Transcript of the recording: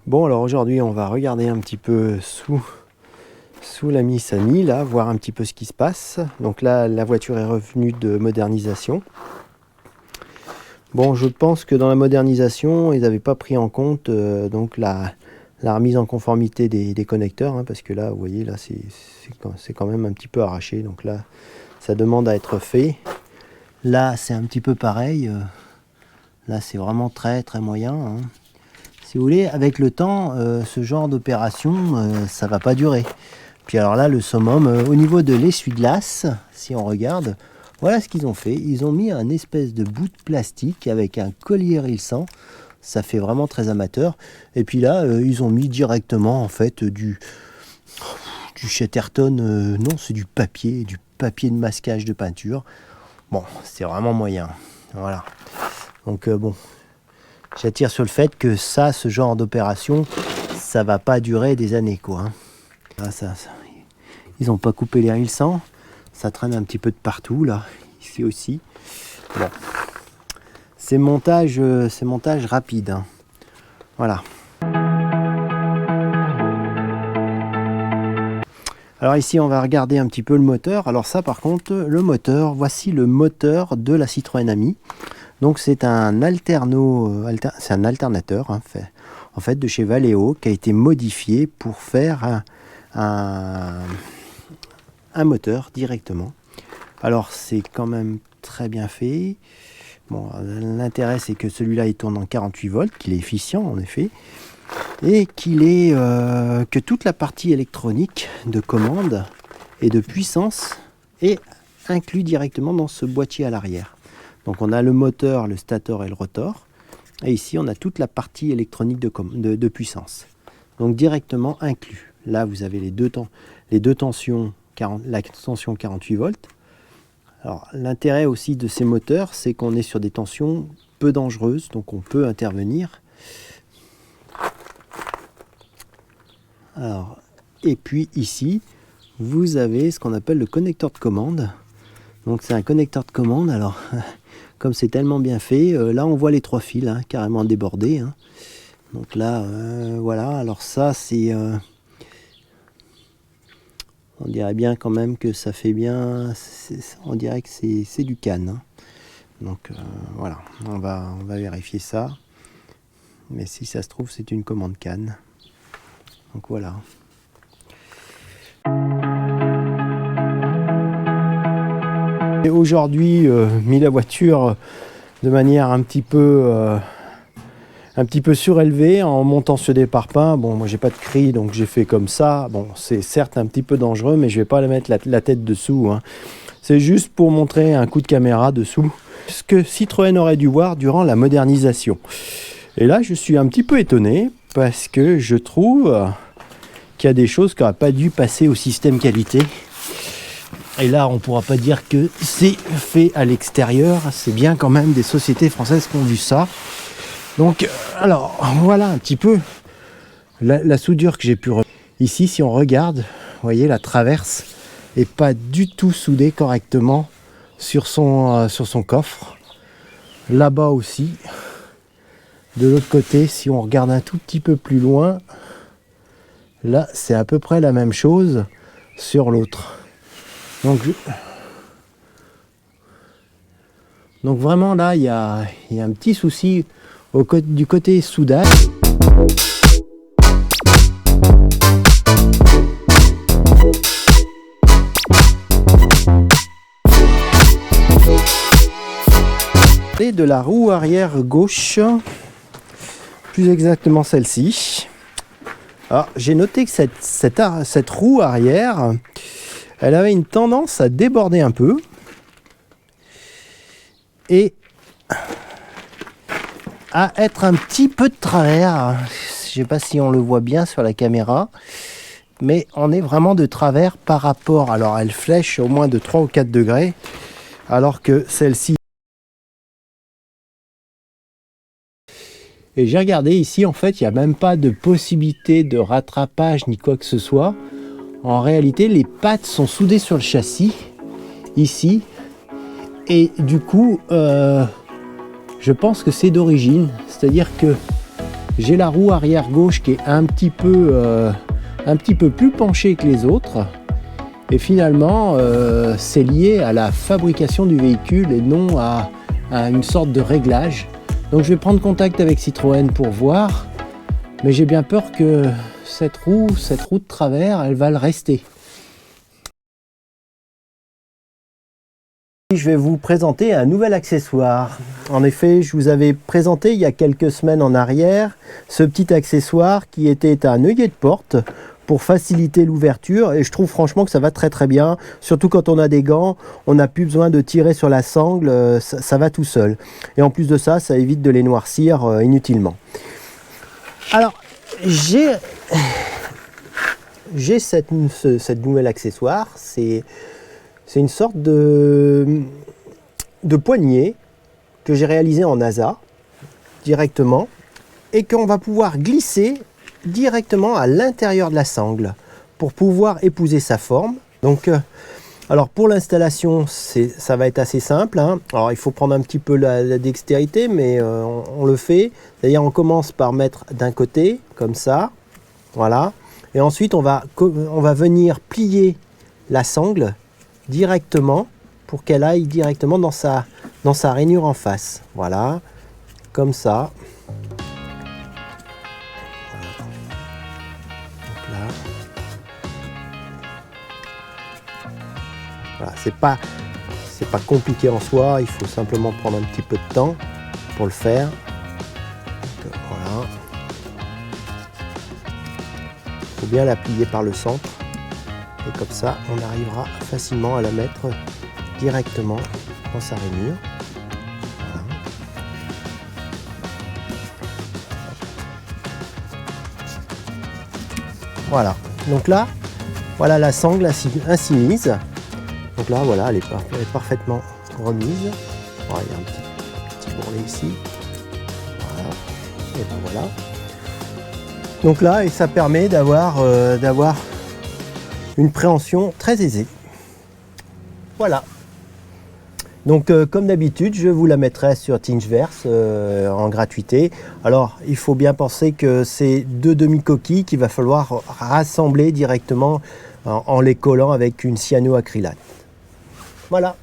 Bon, alors aujourd'hui on va regarder un petit peu sous la Missani, là, voir un petit peu ce qui se passe. Donc là, la voiture est revenue de modernisation. Bon, je pense que dans la modernisation, ils n'avaient pas pris en compte donc la remise en conformité des connecteurs, hein, parce que là, vous voyez, là c'est quand même un petit peu arraché. Donc là, ça demande à être fait. Là, c'est un petit peu pareil. Là, c'est vraiment très très moyen, hein. Si vous voulez, avec le temps, ce genre d'opération, ça va pas durer. Puis alors là, le summum, au niveau de l'essuie-glace, si on regarde, voilà ce qu'ils ont fait. Ils ont mis un espèce de bout de plastique avec un collier hérisson. Ça fait vraiment très amateur. Et puis là, ils ont mis directement, en fait, du Chatterton. Non, c'est du papier de masquage de peinture. Bon, c'est vraiment moyen. Voilà. Donc bon, j'attire sur le fait que ça, ce genre d'opération, ça va pas durer des années, quoi, hein. Ah, ça. Ils n'ont pas coupé les hérisson. Ça traîne un petit peu de partout, là. Ici aussi. Bon. C'est montage rapide, hein. Voilà. Alors ici, on va regarder un petit peu le moteur. Alors ça, par contre, le moteur, voici le moteur de la Citroën Ami. Donc c'est un alternateur, hein, en fait de chez Valeo, qui a été modifié pour faire un moteur directement. Alors c'est quand même très bien fait. Bon, l'intérêt c'est que celui-là il tourne en 48 volts, qu'il est efficient en effet, et que toute la partie électronique de commande et de puissance est inclus directement dans ce boîtier à l'arrière. Donc on a le moteur, le stator et le rotor. Et ici on a toute la partie électronique de puissance. Donc directement inclus. Là vous avez les deux tensions, la tension 48 volts. Alors l'intérêt aussi de ces moteurs, c'est qu'on est sur des tensions peu dangereuses, donc on peut intervenir. Alors, et puis ici, vous avez ce qu'on appelle le connecteur de commande. Donc c'est un connecteur de commande, alors comme c'est tellement bien fait, là on voit les 3 fils, hein, carrément débordés, hein. Donc là, voilà, alors ça c'est... on dirait bien quand même que ça fait bien, on dirait que c'est du CAN, hein. Donc voilà, on va vérifier ça. Mais si ça se trouve, c'est une commande CAN. Donc voilà. J'ai aujourd'hui mis la voiture de manière un petit peu surélevée en montant sur des parpaings. Bon, moi j'ai pas de cri, donc j'ai fait comme ça. Bon, c'est certes un petit peu dangereux, mais je vais pas la mettre la tête dessous, hein. C'est juste pour montrer un coup de caméra dessous ce que Citroën aurait dû voir durant la modernisation. Et là, je suis un petit peu étonné parce que je trouve qu'il y a des choses qui n'auraient pas dû passer au système qualité. Et là, on ne pourra pas dire que c'est fait à l'extérieur. C'est bien quand même des sociétés françaises qui ont vu ça. Donc, alors, voilà un petit peu la soudure que j'ai pu... Ici, si on regarde, vous voyez, la traverse n'est pas du tout soudée correctement sur son coffre. Là-bas aussi. De l'autre côté, si on regarde un tout petit peu plus loin, là, c'est à peu près la même chose sur l'autre. Donc vraiment, là, il y a un petit souci du côté soudage. Et de la roue arrière gauche, plus exactement celle-ci. Alors j'ai noté que cette roue arrière, elle avait une tendance à déborder un peu et à être un petit peu de travers. Je sais pas si on le voit bien sur la caméra, mais on est vraiment de travers par rapport. Alors elle flèche au moins de 3 ou 4 degrés, alors que celle-ci... Et j'ai regardé ici, en fait, il n'y a même pas de possibilité de rattrapage ni quoi que ce soit. En réalité, les pattes sont soudées sur le châssis, ici. Et du coup, je pense que c'est d'origine. C'est-à-dire que J'ai la roue arrière gauche qui est un petit peu plus penchée que les autres. Et finalement, c'est lié à la fabrication du véhicule et non à une sorte de réglage. Donc je vais prendre contact avec Citroën pour voir. Mais j'ai bien peur que cette roue de travers, elle va le rester. Je vais vous présenter un nouvel accessoire. En effet, je vous avais présenté il y a quelques semaines en arrière ce petit accessoire qui était un œillet de porte pour faciliter l'ouverture, et je trouve franchement que ça va très très bien, surtout quand on a des gants, on n'a plus besoin de tirer sur la sangle, ça va tout seul. Et en plus de ça, ça évite de les noircir inutilement. Alors, j'ai cette nouvel accessoire, c'est une sorte de poignée que j'ai réalisé en NASA directement et qu'on va pouvoir glisser directement à l'intérieur de la sangle pour pouvoir épouser sa forme. Donc, alors pour l'installation, ça va être assez simple, hein. Alors il faut prendre un petit peu la dextérité, mais on le fait. C'est-à-dire on commence par mettre d'un côté, comme ça, voilà. Et ensuite on va venir plier la sangle directement pour qu'elle aille directement dans sa rainure en face. Voilà, comme ça. Voilà, c'est pas compliqué en soi, il faut simplement prendre un petit peu de temps pour le faire. Donc, voilà. Il faut bien la plier par le centre et comme ça on arrivera facilement à la mettre directement dans sa rainure. Voilà. Donc là, voilà la sangle ainsi mise. Donc là, voilà, elle est parfaitement remise. Voilà, il y a un petit bourrelet ici. Voilà. Et ben voilà. Donc là, et ça permet d'avoir une préhension très aisée. Voilà. Donc comme d'habitude, je vous la mettrai sur Thingiverse en gratuité. Alors il faut bien penser que c'est 2 demi-coquilles qu'il va falloir rassembler directement en les collant avec une cyanoacrylate. Voilà.